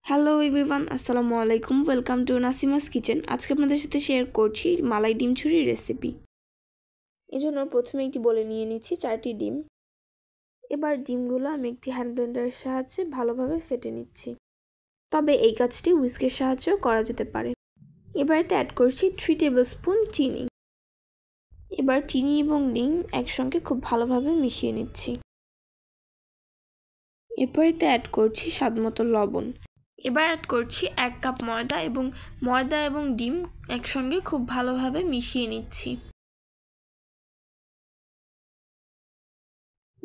Hello everyone, আসসালামু আলাইকুম। Welcome to Nasima's kitchen. আজকে আপনাদের সাথে শেয়ার করছি মালাই ডিম ঝুরির রেসিপি। এজন্য প্রথমে একটি বলে নিয়ে নিচ্ছি 4টি ডিম। এবার ডিমগুলো আমি একটি হ্যান্ড ব্লেন্ডারের সাহায্যে ভালোভাবে ফেটে নিচ্ছি, তবে এই কাজটি হুইস্কের সাহায্যেও করা যেতে পারে। এবার এতে অ্যাড করছি 3 টেবিলস্পুন চিনি। এবার চিনি এবং ডিম একসঙ্গে খুব ভালোভাবে মিশিয়ে নিচ্ছি। এরপর এতে অ্যাড করছি স্বাদমতো লবণ। এবার অ্যাড করছি 1 কাপ ময়দা এবং ডিম একসঙ্গে খুব ভালোভাবে মিশিয়ে নিচ্ছি।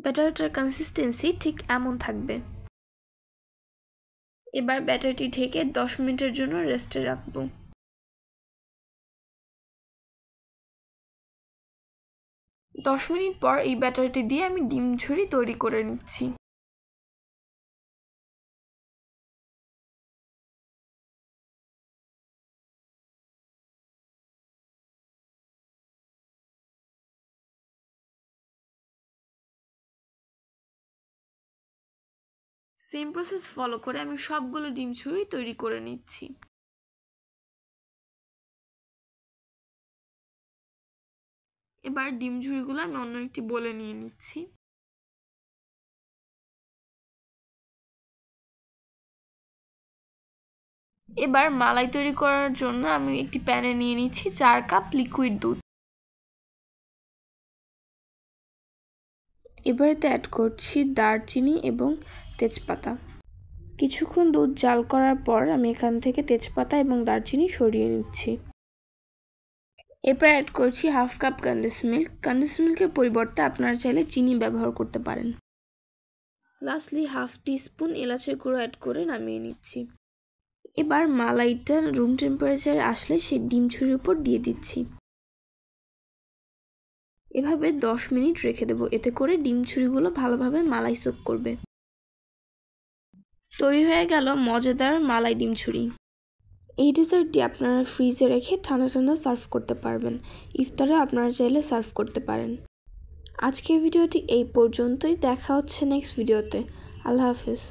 ব্যাটারটার কনসিস্টেন্সি ঠিক এমন থাকবে। এবার ব্যাটারটি ঢেকে 10 মিনিটের জন্য রেস্টে রাখবো। দশ মিনিট পর এই ব্যাটারটি দিয়ে আমি ডিম ঝুরি তৈরি করে নিচ্ছি। সেম প্রসেস ফলো করে আমি সবগুলো ডিম ঝুরি তৈরি করে নিচ্ছি। এবার ডিম ঝুরিগুলো আমি অন্য একটি বলে নিয়ে নিচ্ছি। এবার মালাই তৈরি করার জন্য আমি একটি প্যানে নিয়ে নিচ্ছি 4 কাপ লিকুইড দুধ। এবার এতে অ্যাড করছি দারচিনি এবং তেজপাতা। কিছুক্ষণ দুধ জাল করার পর আমি এখান থেকে তেজপাতা এবং দারচিনি সরিয়ে নিচ্ছি। এরপর অ্যাড করছি half cup condense milk. Condense মিল্কের পরিবর্তে আপনারা চাইলে চিনি ব্যবহার করতে পারেন। লাস্টলি হাফ টিস্পুন এলাচের গুঁড়ো অ্যাড করে নামিয়ে নিচ্ছি। এবার মালাইটা রুম টেম্পারেচারে আসলে সেই ডিম ঝুরির উপর দিয়ে দিচ্ছি। এভাবে 10 মিনিট রেখে দেবো, এতে করে ডিম ঝুরিগুলো ভালোভাবে মালাই সোক করবে। তৈরি হয়ে গেল মজাদার মালাই ডিম ঝুরি। এই ডেজার্টটি আপনারা ফ্রিজে রেখে ঠান্ডা ঠান্ডা সার্ভ করতে পারবেন। ইফতারে আপনারা চাইলে সার্ভ করতে পারেন। আজকের ভিডিওটি এই পর্যন্তই। দেখা হচ্ছে নেক্সট ভিডিওতে। আল্লাহ হাফেজ।